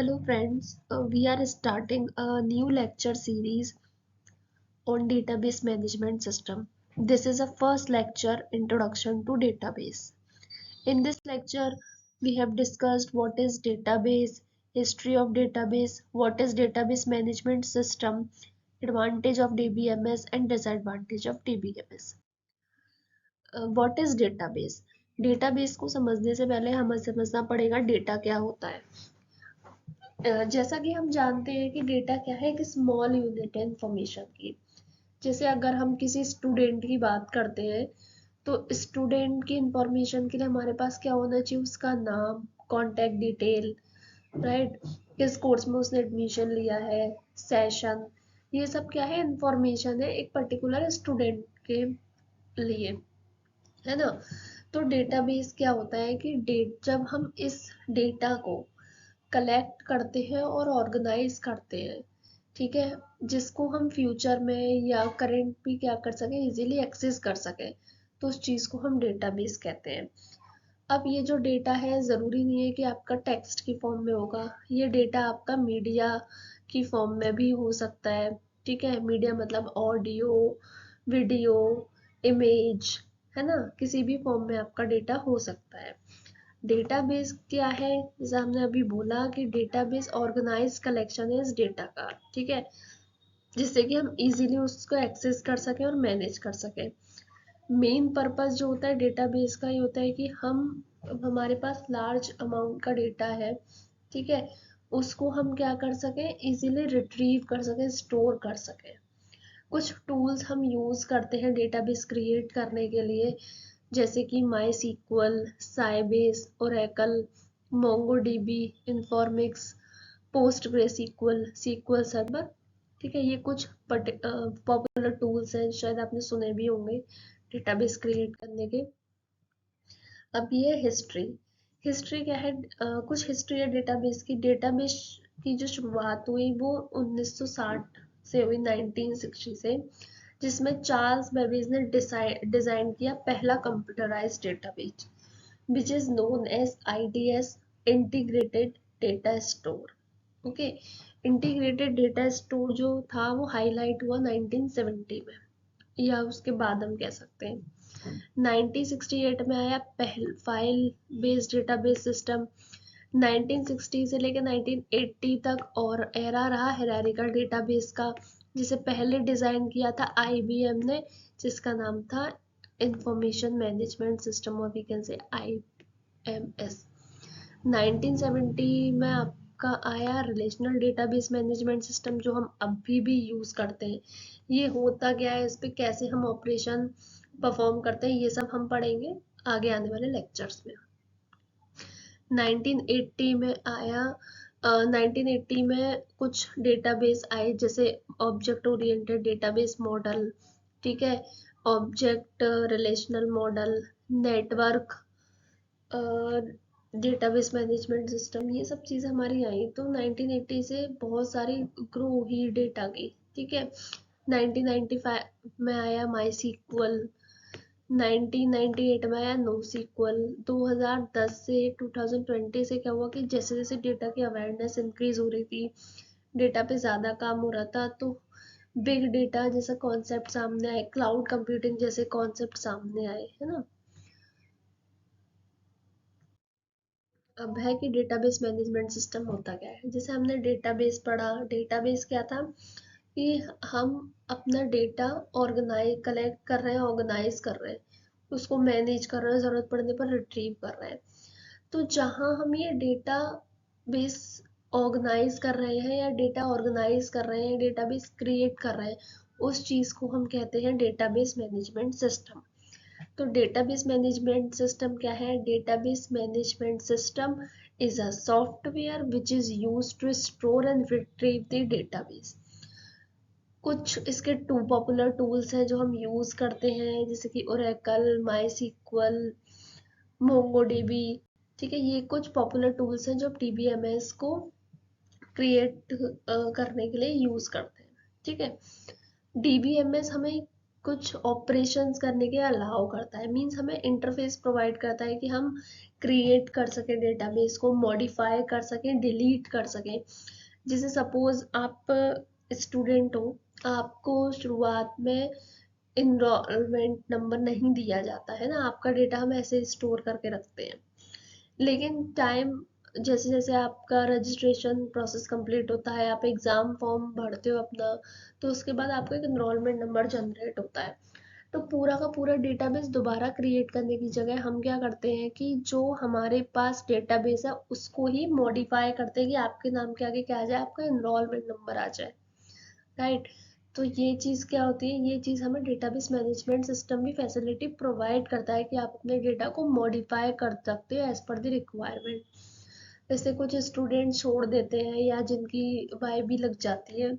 Hello friends, we are starting a new lecture series on database management system. This is a first lecture, Introduction to Database. In this lecture, we have discussed what is database, history of database, what is database management system, advantage of DBMS and disadvantage of DBMS. What is database? Database को समझने से पहले हमें समझना पड़ेगा data क्या होता है। जैसा कि हम जानते हैं कि डेटा क्या है, एक स्मॉल यूनिट है इंफॉर्मेशन की। जैसे अगर हम किसी स्टूडेंट की बात करते हैं तो स्टूडेंट की इंफॉर्मेशन के लिए हमारे पास क्या होना चाहिए, उसका नाम, कॉन्टैक्ट डिटेल, राइट, किस कोर्स में उसने एडमिशन लिया है, सेशन, ये सब क्या है, इंफॉर्मेशन है एक पर्टिकुलर स्टूडेंट के लिए, है ना। तो डेटाबेस क्या होता है कि जब हम इस डेटा को कलेक्ट करते हैं और ऑर्गेनाइज करते हैं, ठीक है, जिसको हम फ्यूचर में या करंट भी क्या कर सकें, इजीली एक्सेस कर सकें, तो उस चीज़ को हम डेटाबेस कहते हैं। अब ये जो डेटा है ज़रूरी नहीं है कि आपका टेक्स्ट की फॉर्म में होगा, ये डेटा आपका मीडिया की फॉर्म में भी हो सकता है, ठीक है। मीडिया मतलब ऑडियो, वीडियो, इमेज, है ना, किसी भी फॉर्म में आपका डेटा हो सकता है। डेटाबेस क्या है, जैसे हमने अभी बोला कि डेटाबेस ऑर्गेनाइज कलेक्शन है इस डेटा का, ठीक है, जिससे कि हम इजीली उसको एक्सेस कर सकें और मैनेज कर सकें। मेन पर्पस जो होता है डेटाबेस का ये होता है कि हमारे पास लार्ज अमाउंट का डेटा है, ठीक है, उसको हम क्या कर सकें, इजीली रिट्रीव कर सकें, स्टोर कर सकें। कुछ टूल्स हम यूज़ करते हैं डेटाबेस क्रिएट करने के लिए, जैसे कि MySQL, Sybase, Oracle, MongoDB, Informix, PostgreSQL, SQL server, ठीक है। ये कुछ पॉपुलर टूल्स हैं, शायद आपने सुने भी होंगे डेटाबेस क्रिएट करने के। अब ये हिस्ट्री, हिस्ट्री क्या है, कुछ हिस्ट्री है डेटाबेस की। डेटाबेस की जो शुरुआत हुई वो 1960 से हुई, 1960 से, जिसमें चार्ल्स बेबेज ने डिजाइन किया पहला computerised database, which is known as IDS, integrated data store. Okay, integrated data store जो था वो हाईलाइट हुआ 1970 में, या उसके बाद हम कह सकते हैं। 1968 में आया पहल फाइल बेस्ड डेटाबेस सिस्टम। 1960 से लेकर 1980 तक और एरा रहा हेरारिकल डेटाबेस का, जिसे पहले डिजाइन किया था IBM ने, जिसका नाम था इंफॉर्मेशन मैनेजमेंट सिस्टम, और वी कैन से IMS। 1970 में आपका आया रिलेशनल डेटाबेस मैनेजमेंट सिस्टम, जो हम अभी भी यूज करते हैं। ये होता क्या है, इस पे कैसे हम ऑपरेशन परफॉर्म करते हैं, ये सब हम पढ़ेंगे आगे आने वाले लेक्चर्स में। 1980 में आया 1980 में कुछ डेटाबेस आए, जैसे ऑब्जेक्ट ओरिएंटेड डेटाबेस मॉडल, ठीक है, object relational model, network database management system, ये सब चीज़ें हमारी आई। तो 1980 से बहुत सारी ग्रो हुई डेटा की, ठीक है। 1995 में आया माई सीक्वल, 1998 में आया नो सीक्वल। 2010 से 2020 से क्या हुआ कि जैसे जैसे डेटा की अवेयरनेस इंक्रीज हो रही थी, डेटा पे ज़्यादा काम हो रहा था, तो बिग डेटा जैसा कॉन्सेप्ट सामने आए, क्लाउड कंप्यूटिंग जैसे कॉन्सेप्ट सामने आए, है ना। अब है कि डेटाबेस मैनेजमेंट सिस्टम होता क्या है। जैसे हमने डेटाबेस पढ़ा, डेटाबेस क्या था कि हम अपना डेटा ऑर्गेनाइज कलेक्ट कर रहे हैं, ऑर्गेनाइज कर रहे हैं, उसको मैनेज कर रहे हैं, ज़रूरत पड़ने पर रिट्रीव कर रहे हैं। तो जहाँ हम ये डेटा बेस ऑर्गेनाइज कर रहे हैं या डेटा ऑर्गेनाइज कर रहे हैं, डेटाबेस क्रिएट कर रहे हैं, उस चीज़ को हम कहते हैं डेटाबेस मैनेजमेंट सिस्टम। तो डेटाबेस मैनेजमेंट सिस्टम क्या है, database management system is a software which is used to store and retrieve the database. कुछ इसके पॉपुलर टूल्स हैं जो हम यूज करते हैं, जैसे कि ओरेकल, माई सीक्वल, मोंगोडीबी, ठीक है। ये कुछ पॉपुलर टूल्स हैं जो DBMS को क्रिएट करने के लिए यूज करते हैं, ठीक है। DBMS हमें कुछ ऑपरेशंस करने के अलाउ करता है, मीन्स हमें इंटरफेस प्रोवाइड करता है कि हम क्रिएट कर सकें डेटाबेस को, मॉडिफाई कर सकें, डिलीट कर सकें। जैसे सपोज आप स्टूडेंट हो, आपको शुरुआत में इनरोलमेंट नंबर नहीं दिया जाता है ना, आपका डेटा हम ऐसे स्टोर करके रखते हैं। लेकिन टाइम जैसे जैसे आपका रजिस्ट्रेशन प्रोसेस कंप्लीट होता है, आप एग्ज़ाम फॉर्म भरते हो अपना, तो उसके बाद आपको एक एनरोलमेंट नंबर जनरेट होता है। तो पूरा का पूरा डेटाबेस दोबारा क्रिएट करने की जगह हम क्या करते हैं कि जो हमारे पास डेटाबेस है उसको ही मॉडिफाई करते हैं कि आपके नाम के आगे क्या आ जाए, आपका एनरोलमेंट नंबर आ जाए, राइट। तो ये चीज़ क्या होती है, ये चीज़ हमें डेटाबेस मैनेजमेंट सिस्टम भी फैसिलिटी प्रोवाइड करता है कि आप अपने डेटा को मॉडिफाई कर सकते हो एज पर द रिक्वायरमेंट। जैसे कुछ स्टूडेंट छोड़ देते हैं या जिनकी वाई भी लग जाती है,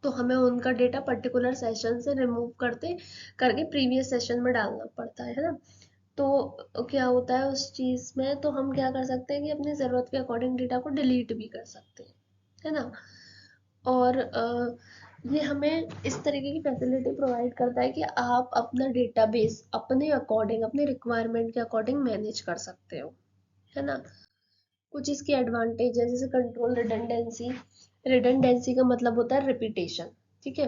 तो हमें उनका डेटा पर्टिकुलर सेशन से रिमूव करते करके प्रीवियस सेशन में डालना पड़ता है ना। तो क्या होता है उस चीज़ में, तो हम क्या कर सकते हैं कि अपनी ज़रूरत के अकॉर्डिंग डेटा को डिलीट भी कर सकते हैं, है ना। और ये हमें इस तरीके की फैसिलिटी प्रोवाइड करता है कि आप अपना डेटाबेस अपने अकॉर्डिंग, अपने रिक्वायरमेंट के अकॉर्डिंग मैनेज कर सकते हो, है ना। कुछ इसकी एडवांटेज है, जैसे कंट्रोल रिडंडेंसी। रिडंडेंसी का मतलब होता है रिपीटेशन, ठीक है।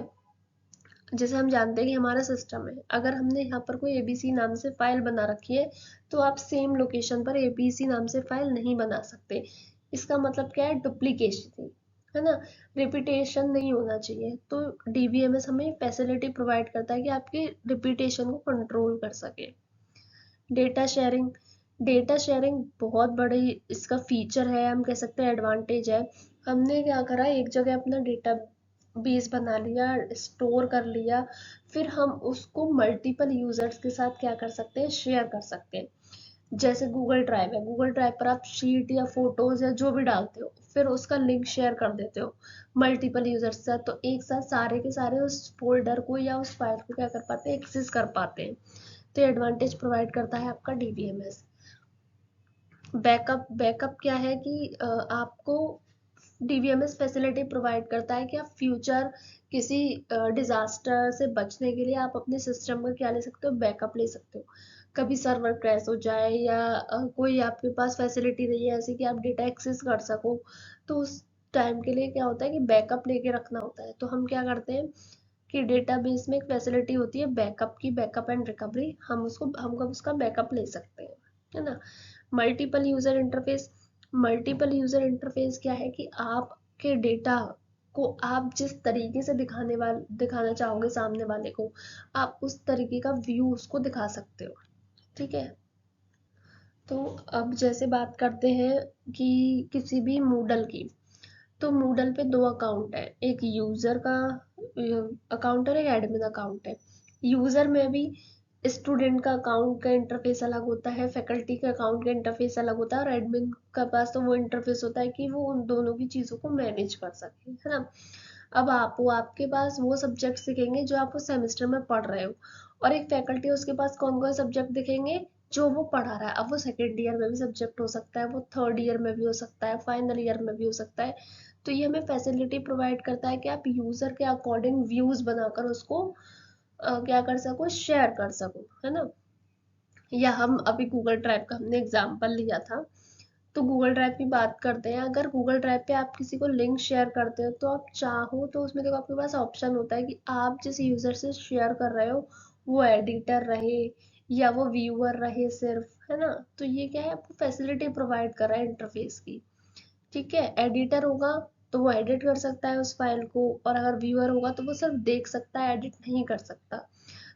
जैसे हम जानते हैं कि हमारा सिस्टम है, अगर हमने यहाँ पर कोई एबीसी नाम से फाइल बना रखी है, तो आप सेम लोकेशन पर एबीसी नाम से फाइल नहीं बना सकते। इसका मतलब क्या है, डुप्लीकेशन, है ना। रिपीटेशन नहीं होना चाहिए, तो डीबीएमएस हमें फैसिलिटी प्रोवाइड करता है कि आपके रिपीटेशन को कंट्रोल कर सके। Data sharing. डेटा शेयरिंग बहुत बड़ी इसका फीचर है, हम कह सकते हैं एडवांटेज है। हमने क्या करा, एक जगह अपना डेटा बेस बना लिया, स्टोर कर लिया, फिर हम उसको मल्टीपल यूजर्स के साथ क्या कर सकते हैं, शेयर कर सकते हैं। जैसे गूगल ड्राइव है, गूगल ड्राइव पर आप शीट या फोटोज या जो भी डालते हो, फिर उसका लिंक शेयर कर देते हो मल्टीपल यूजर्स के साथ, तो एक साथ सारे के सारे उस फोल्डर को या उस फाइल को क्या कर पाते हैं, एक्सेस कर पाते हैं। तो एडवांटेज प्रोवाइड करता है आपका डीबीएमएस। बैकअप। बैकअप क्या है कि आपको डीबीएमएस फैसिलिटी प्रोवाइड करता है कि आप फ्यूचर किसी डिजास्टर से बचने के लिए आप अपने सिस्टम में क्या ले सकते हो, बैकअप ले सकते हो। कभी सर्वर क्रैश हो जाए या कोई आपके पास फैसिलिटी नहीं है ऐसी कि आप डेटा एक्सेस कर सको, तो उस टाइम के लिए क्या होता है कि बैकअप लेके रखना होता है। तो हम क्या करते हैं कि डेटाबेस में एक फैसिलिटी होती है बैकअप की, बैकअप एंड रिकवरी, हम उसका बैकअप ले सकते हैं, है ना। Multiple user interface. Multiple user interface क्या है कि आपके डेटा को आप जिस तरीके से दिखाना चाहोगे सामने वाले को, आप उस तरीके का व्यू उसको दिखा सकते हो, ठीक है। तो अब जैसे बात करते हैं कि किसी भी मूडल की, तो मूडल पे दो अकाउंट है, एक यूजर का अकाउंट और एक एडमिन अकाउंट है। यूजर में भी स्टूडेंट का अकाउंट का इंटरफेस अलग होता है, फैकल्टी का अकाउंट का इंटरफेस अलग होता है, और एडमिन का पास तो वो इंटरफेस होता है कि वो उन दोनों की चीज़ों को मैनेज कर सके, है ना। अब आपके पास वो सब्जेक्ट दिखेंगे जो आप उस सेमेस्टर में पढ़ रहे हो, और एक फैकल्टी उसके पास कौन कौन सब्जेक्ट दिखेंगे जो वो पढ़ा रहा है। अब वो सेकेंड ईयर में भी सब्जेक्ट हो सकता है, वो थर्ड ईयर में भी हो सकता है, फाइनल ईयर में भी हो सकता है। तो ये हमें फैसिलिटी प्रोवाइड करता है कि आप यूजर के अकॉर्डिंग व्यूज बनाकर उसको क्या कर सको, शेयर कर सको, है ना। या हम अभी गूगल ड्राइव का हमने एग्जाम्पल लिया था, तो गूगल ड्राइव की बात करते हैं। अगर गूगल ड्राइव पे आप किसी को लिंक शेयर करते हो, तो आप चाहो तो उसमें देखो आपके पास ऑप्शन होता है कि आप जिस यूजर से शेयर कर रहे हो वो एडिटर रहे या वो व्यूअर रहे सिर्फ, है ना। तो ये क्या है, आपको फैसिलिटी प्रोवाइड कर रहा है इंटरफेस की, ठीक है। एडिटर होगा तो वो एडिट कर सकता है उस फाइल को, और अगर व्यूअर होगा तो वो सिर्फ देख सकता है, एडिट नहीं कर सकता।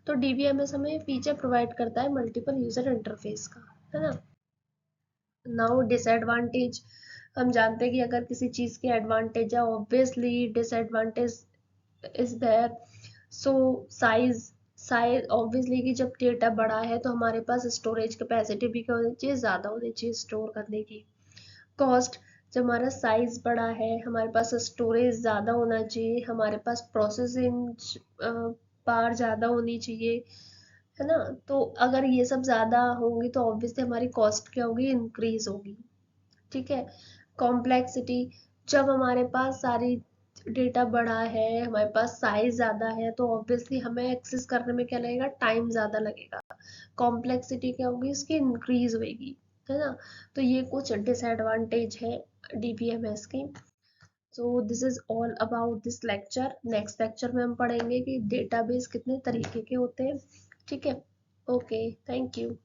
तो डीबीएमएस हमें फीचर प्रोवाइड करता है मल्टीपल यूजर इंटरफेस का, है ना। Now disadvantage. हम जानते हैं कि अगर किसी चीज के एडवांटेज है, obviously disadvantage is there. So size. Size obviously कि जब डेटा बड़ा है तो हमारे पास स्टोरेज कैपेसिटी भी क्या होनी चाहिए, ज़्यादा होनी चाहिए स्टोर करने की। कॉस्ट। जब हमारा साइज बड़ा है, हमारे पास स्टोरेज ज़्यादा होना चाहिए, हमारे पास प्रोसेसिंग पावर ज़्यादा होनी चाहिए, है ना। तो अगर ये सब ज़्यादा होंगी तो ऑब्वियसली हमारी कॉस्ट क्या होगी, इंक्रीज होगी, ठीक है। कॉम्प्लेक्सिटी। जब हमारे पास सारी डेटा बड़ा है, हमारे पास साइज ज़्यादा है, तो ऑब्वियसली हमें एक्सेस करने में क्या लगेगा, टाइम ज़्यादा लगेगा, कॉम्प्लेक्सिटी क्या होगी उसकी, इंक्रीज होगी, है ना। तो ये कुछ डिसएडवांटेज है डीबीएमएस की। So this is all about this lecture. Next lecture में हम पढ़ेंगे कि डेटाबेस कितने तरीके के होते हैं। ठीक है, ओके, थैंक यू।